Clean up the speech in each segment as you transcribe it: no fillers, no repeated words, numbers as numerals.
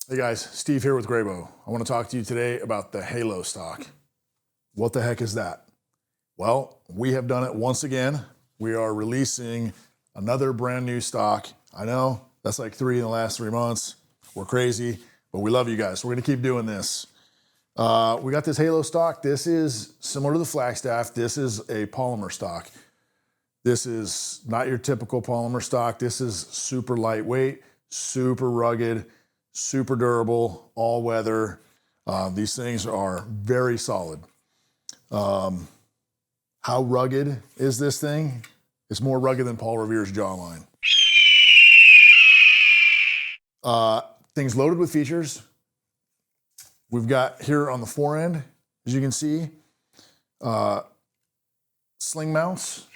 Hey guys, Steve here with Graybo. I want to talk to you today about the Halo stock. What the heck is that? Well, we have done it once again. We are releasing another brand new stock. I know that's like 3 in the last 3 months. We're crazy, but we love you guys. We're going to keep doing this. We got this Halo stock. This is similar to the Flagstaff. This is a polymer stock. This is not your typical polymer stock. This is super lightweight, super rugged, super durable, all weather. These things are very solid. How rugged is this thing? It's more rugged than Paul Revere's jawline. Things loaded with features. We've got here on the forend, as you can see, sling mounts,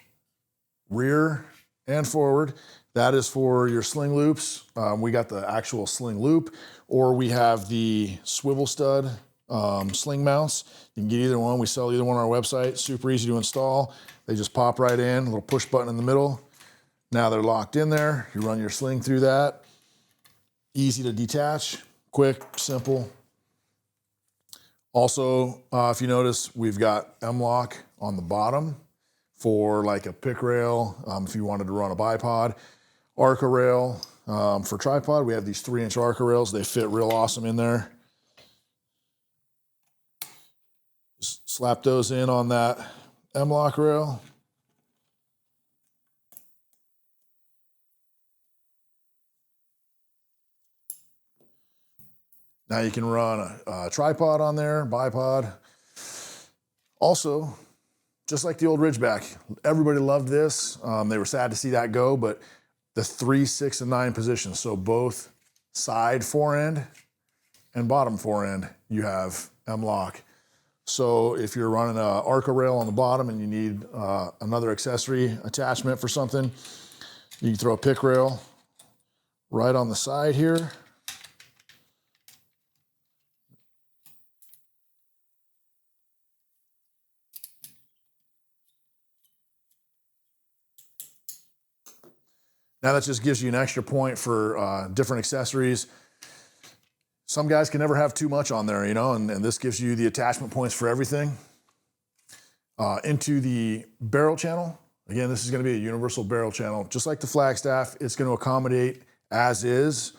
rear and forward. That is for your sling loops. We got the actual sling loop, or we have the swivel stud sling mounts. You can get either one. We sell either one on our website. Super easy to install. They just pop right in, a little push button in the middle. Now they're locked in there. You run your sling through that. Easy to detach, quick, simple. Also, if you notice, we've got M-LOK on the bottom for like a pick rail, if you wanted to run a bipod. Arca rail for tripod. We have these 3-inch Arca rails. They fit real awesome in there. Just slap those in on that M-LOK rail. Now you can run a tripod on there, bipod. Also, just like the old Ridgeback, everybody loved this. They were sad to see that go, but the 3, 6, and 9 positions, so both side forend and bottom forend, you have M-LOK. So if you're running an Arca rail on the bottom and you need another accessory attachment for something, you can throw a pick rail right on the side here. Now that just gives you an extra point for different accessories. Some guys can never have too much on there, you know, and this gives you the attachment points for everything. Into the barrel channel. Again, this is going to be a universal barrel channel. Just like the Flagstaff, it's going to accommodate, as is,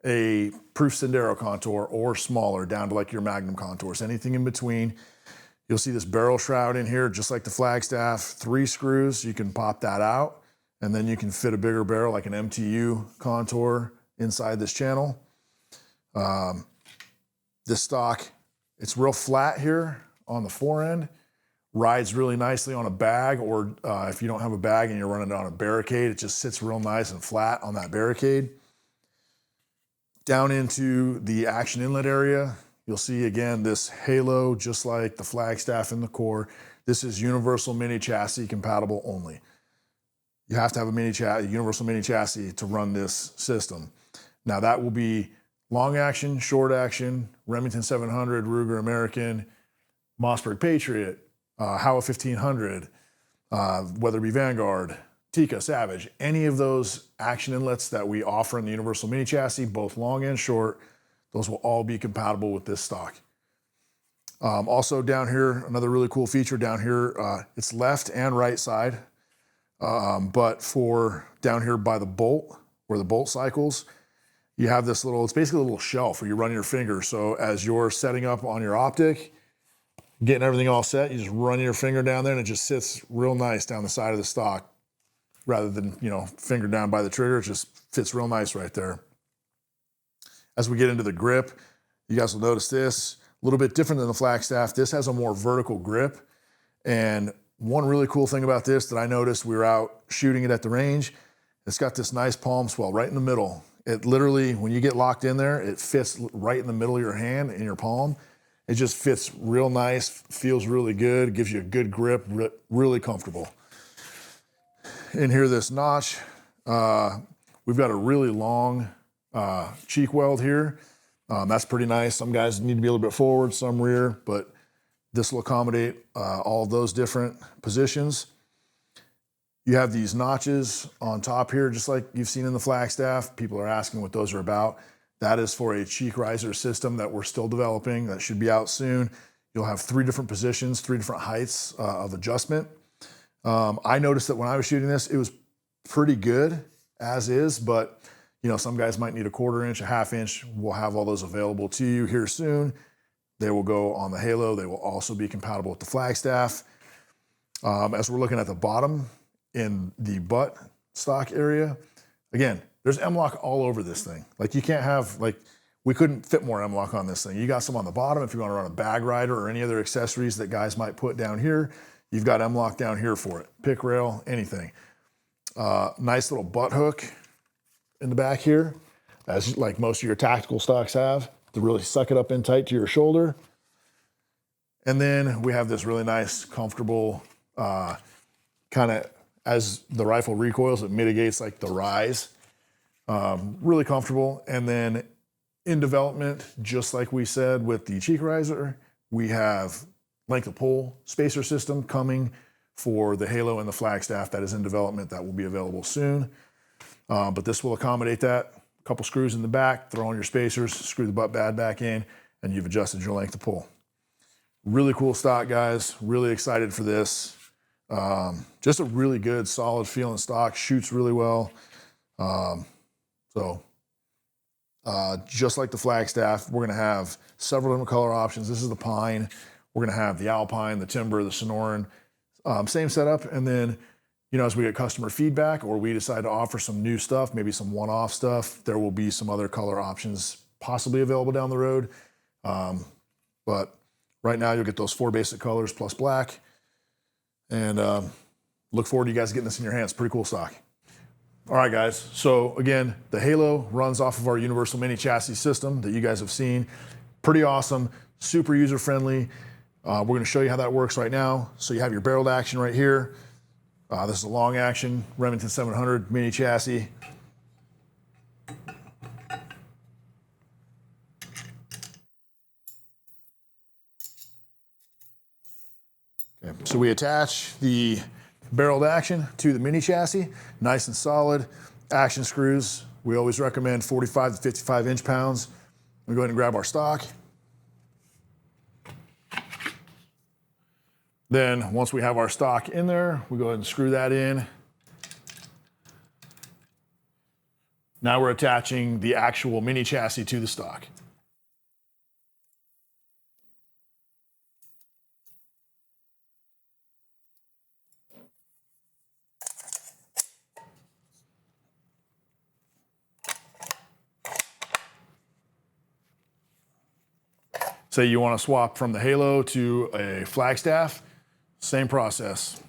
a proof Sendero contour or smaller, down to like your Magnum contours, anything in between. You'll see this barrel shroud in here, just like the Flagstaff. 3 screws, you can pop that out. And then you can fit a bigger barrel like an MTU contour inside this channel. This stock, it's real flat here on the forend. Rides really nicely on a bag, or if you don't have a bag and you're running it on a barricade, it just sits real nice and flat on that barricade. Down into the action inlet area, you'll see again this Halo, just like the Flagstaff in the core. This is universal mini chassis compatible only. You have to have a universal mini chassis to run this system. Now that will be long action, short action, Remington 700, Ruger American, Mossberg Patriot, Howa 1500, whether it be Vanguard, Tikka, Savage, any of those action inlets that we offer in the universal mini chassis, both long and short, those will all be compatible with this stock. Also down here, another really cool feature down here, it's left and right side. But for down here by the bolt, where the bolt cycles, you have this little, it's basically a little shelf where you run your finger. So as you're setting up on your optic, getting everything all set, you just run your finger down there and it just sits real nice down the side of the stock rather than, you know, finger down by the trigger. It just fits real nice right there. As we get into the grip, you guys will notice this, a little bit different than the Flagstaff. This has a more vertical grip, and one really cool thing about this that I noticed, we were out shooting it at the range, it's got this nice palm swell right in the middle. It literally, when you get locked in there, it fits right in the middle of your hand, in your palm. It just fits real nice, feels really good, gives you a good grip, really comfortable. In here, this notch, we've got a really long cheek weld here. That's pretty nice. Some guys need to be a little bit forward, some rear, but this will accommodate all of those different positions. You have these notches on top here, just like you've seen in the Flagstaff. People are asking what those are about. That is for a cheek riser system that we're still developing. That should be out soon. You'll have 3 different positions, 3 different heights of adjustment. I noticed that when I was shooting this, it was pretty good as is, but you know, some guys might need a 1/4 inch, a 1/2 inch. We'll have all those available to you here soon. They will go on the Halo. They will also be compatible with the Flagstaff. As we're looking at the bottom in the butt stock area, again, there's M-LOK all over this thing. Like you can't have, like, we couldn't fit more M-LOK on this thing. You got some on the bottom if you want to run a bag rider or any other accessories that guys might put down here. You've got M-LOK down here for it. Pick rail, anything. Nice little butt hook in the back here, as like most of your tactical stocks have, to really suck it up in tight to your shoulder. And then we have this really nice, comfortable, kind of, as the rifle recoils, it mitigates like the rise. Really comfortable. And then in development, just like we said with the cheek riser, we have length of pull spacer system coming for the Halo and the Flagstaff. That is in development. That will be available soon. But this will accommodate that. A couple screws in the back, throw on your spacers, screw the butt pad back in, and you've adjusted your length of pull. Really cool stock, guys. Really excited for this. Just a really good, solid feeling stock. Shoots really well. Just like the Flagstaff, we're gonna have several different color options. This is the pine. We're gonna have the alpine, the timber, the Sonoran. Same setup. And then, you know, as we get customer feedback or we decide to offer some new stuff, maybe some one-off stuff, there will be some other color options possibly available down the road. But right now you'll get those 4 basic colors plus black. And look forward to you guys getting this in your hands. Pretty cool stock. All right, guys. So again, the Halo runs off of our universal mini chassis system that you guys have seen. Pretty awesome, super user-friendly. We're gonna show you how that works right now. So you have your barreled action right here. This is a long action Remington 700 mini chassis. Okay, so we attach the barreled action to the mini chassis, nice and solid. Action screws, we always recommend 45 to 55 inch-pounds. We go ahead and grab our stock. Then once we have our stock in there, we go ahead and screw that in. Now we're attaching the actual mini chassis to the stock. Say you want to swap from the Halo to a Flagstaff, same process.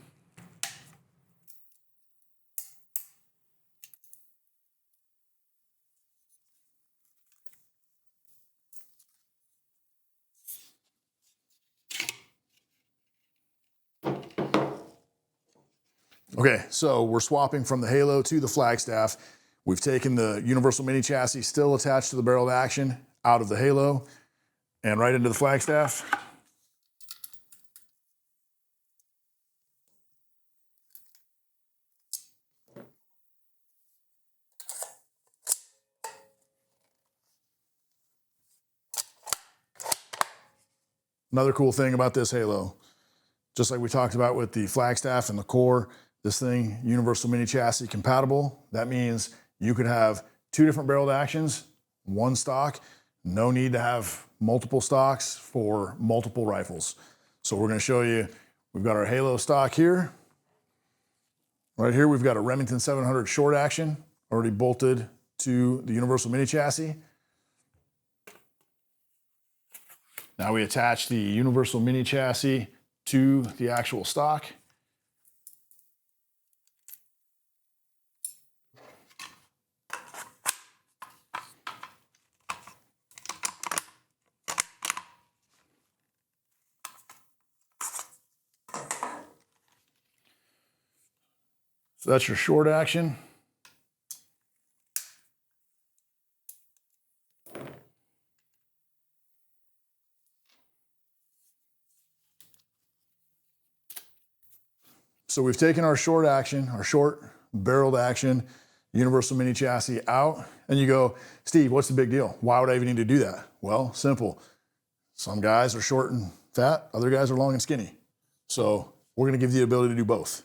Okay, so we're swapping from the Halo to the Flagstaff. We've taken the universal mini chassis still attached to the barreled action out of the Halo and right into the Flagstaff. Another cool thing about this Halo, just like we talked about with the Flagstaff and the core, this thing, universal mini chassis compatible. That means you could have 2 different barreled actions, 1 stock. No need to have multiple stocks for multiple rifles. So we're gonna show you, we've got our Halo stock here. Right here, we've got a Remington 700 short action already bolted to the universal mini chassis. Now we attach the universal mini chassis to the actual stock. So that's your short action. So we've taken our short action, our short barreled action, universal mini chassis out. And you go, Steve, what's the big deal? Why would I even need to do that? Well, simple. Some guys are short and fat, other guys are long and skinny. So we're gonna give you the ability to do both.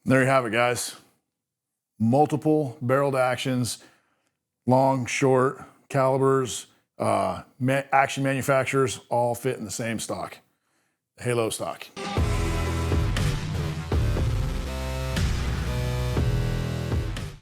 There you have it, guys. Multiple barreled actions, long, short, calibers, action manufacturers, all fit in the same stock, Halo stock.